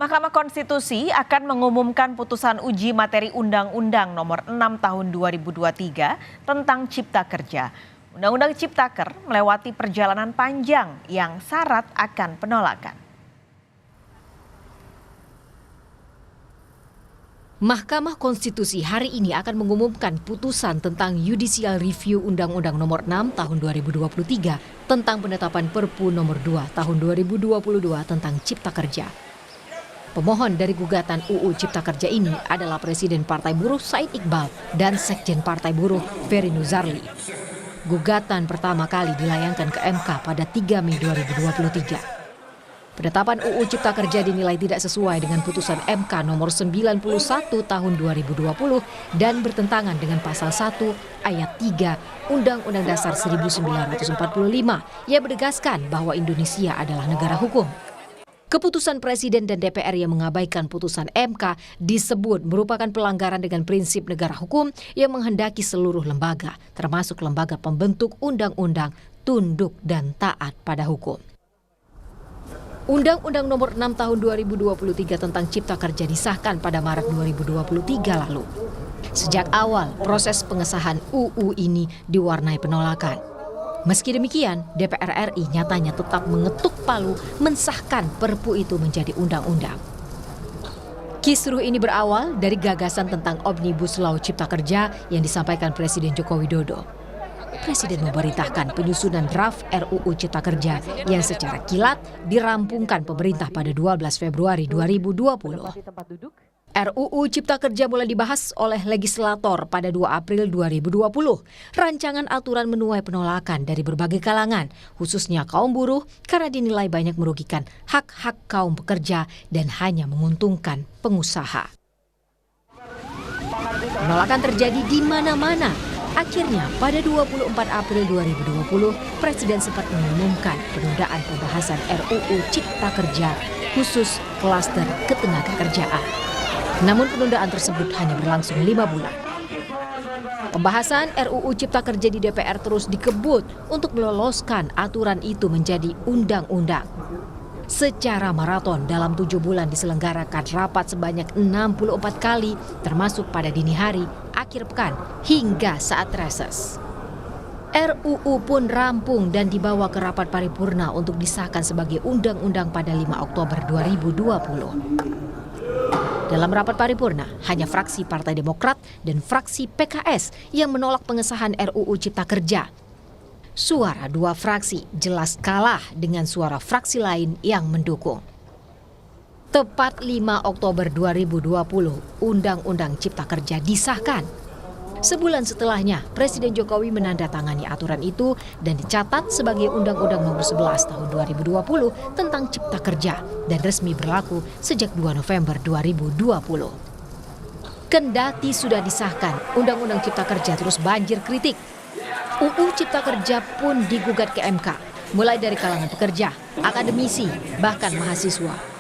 Mahkamah Konstitusi akan mengumumkan putusan uji materi Undang-Undang Nomor 6 Tahun 2023 tentang Cipta Kerja. Undang-Undang Ciptaker melewati perjalanan panjang yang syarat akan penolakan. Mahkamah Konstitusi hari ini akan mengumumkan putusan tentang Judicial Review Undang-Undang Nomor 6 Tahun 2023 tentang penetapan Perpu Nomor 2 Tahun 2022 tentang Cipta Kerja. Pemohon dari gugatan UU Cipta Kerja ini adalah Presiden Partai Buruh Said Iqbal dan Sekjen Partai Buruh Ferry Nuzarli. Gugatan pertama kali dilayangkan ke MK pada 3 Mei 2023. Penetapan UU Cipta Kerja dinilai tidak sesuai dengan putusan MK nomor 91 tahun 2020 dan bertentangan dengan pasal 1 ayat 3 Undang-Undang Dasar 1945 yang menegaskan bahwa Indonesia adalah negara hukum. Keputusan Presiden dan DPR yang mengabaikan putusan MK disebut merupakan pelanggaran dengan prinsip negara hukum yang menghendaki seluruh lembaga, termasuk lembaga pembentuk undang-undang, tunduk dan taat pada hukum. Undang-Undang Nomor 6 Tahun 2023 tentang Cipta Kerja disahkan pada Maret 2023 lalu. Sejak awal, proses pengesahan UU ini diwarnai penolakan. Meski demikian, DPR RI nyatanya tetap mengetuk palu mensahkan Perpu itu menjadi undang-undang. Kisruh ini berawal dari gagasan tentang Omnibus Law Cipta Kerja yang disampaikan Presiden Joko Widodo. Presiden memerintahkan penyusunan draft RUU Cipta Kerja yang secara kilat dirampungkan pemerintah pada 12 Februari 2020. RUU Cipta Kerja mulai dibahas oleh legislator pada 2 April 2020. Rancangan aturan menuai penolakan dari berbagai kalangan, khususnya kaum buruh karena dinilai banyak merugikan hak-hak kaum pekerja dan hanya menguntungkan pengusaha. Penolakan terjadi di mana-mana. Akhirnya pada 24 April 2020, Presiden sempat mengumumkan penundaan pembahasan RUU Cipta Kerja khusus klaster ketenagakerjaan. Namun penundaan tersebut hanya berlangsung 5 bulan. Pembahasan RUU Cipta Kerja di DPR terus dikebut untuk meloloskan aturan itu menjadi undang-undang. Secara maraton dalam 7 bulan diselenggarakan rapat sebanyak 64 kali, termasuk pada dini hari, akhir pekan, hingga saat reses. RUU pun rampung dan dibawa ke rapat paripurna untuk disahkan sebagai undang-undang pada 5 Oktober 2020. Dalam rapat paripurna, hanya fraksi Partai Demokrat dan fraksi PKS yang menolak pengesahan RUU Cipta Kerja. Suara 2 fraksi jelas kalah dengan suara fraksi lain yang mendukung. Tepat 5 Oktober 2020, Undang-Undang Cipta Kerja disahkan. Sebulan setelahnya, Presiden Jokowi menandatangani aturan itu dan dicatat sebagai Undang-Undang Nomor 11 Tahun 2020 tentang Cipta Kerja dan resmi berlaku sejak 2 November 2020. Kendati sudah disahkan, Undang-Undang Cipta Kerja terus banjir kritik. UU Cipta Kerja pun digugat ke MK, mulai dari kalangan pekerja, akademisi, bahkan mahasiswa.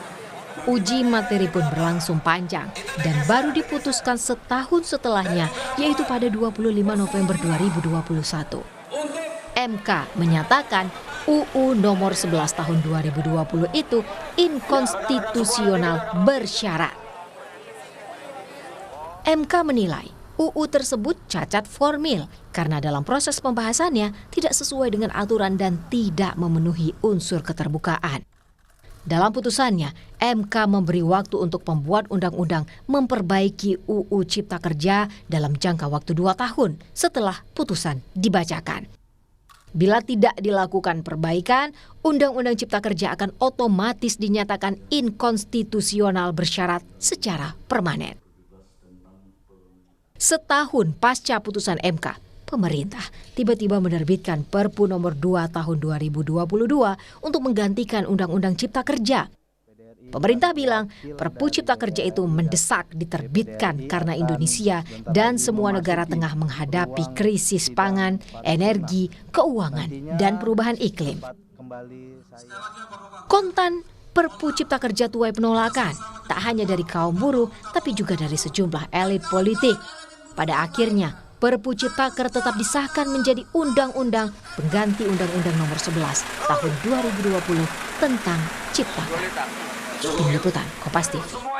Uji materi pun berlangsung panjang dan baru diputuskan setahun setelahnya, yaitu pada 25 November 2021. MK menyatakan UU nomor 11 tahun 2020 itu inkonstitusional bersyarat. MK menilai UU tersebut cacat formil karena dalam proses pembahasannya tidak sesuai dengan aturan dan tidak memenuhi unsur keterbukaan. Dalam putusannya, MK memberi waktu untuk pembuat undang-undang memperbaiki UU Cipta Kerja dalam jangka waktu 2 tahun setelah putusan dibacakan. Bila tidak dilakukan perbaikan, Undang-Undang Cipta Kerja akan otomatis dinyatakan inkonstitusional bersyarat secara permanen. Setahun pasca putusan MK, pemerintah tiba-tiba menerbitkan Perpu Nomor 2 Tahun 2022 untuk menggantikan Undang-Undang Cipta Kerja. Pemerintah bilang Perpu Cipta Kerja itu mendesak diterbitkan karena Indonesia dan semua negara tengah menghadapi krisis pangan, energi, keuangan, dan perubahan iklim. Kontan Perpu Cipta Kerja tuai penolakan, tak hanya dari kaum buruh, tapi juga dari sejumlah elit politik. Pada akhirnya, Perpu Ciptaker tetap disahkan menjadi undang-undang pengganti Undang-Undang Nomor 11 Tahun 2020 tentang Ciptaker. Tim Liputan Kompas TV.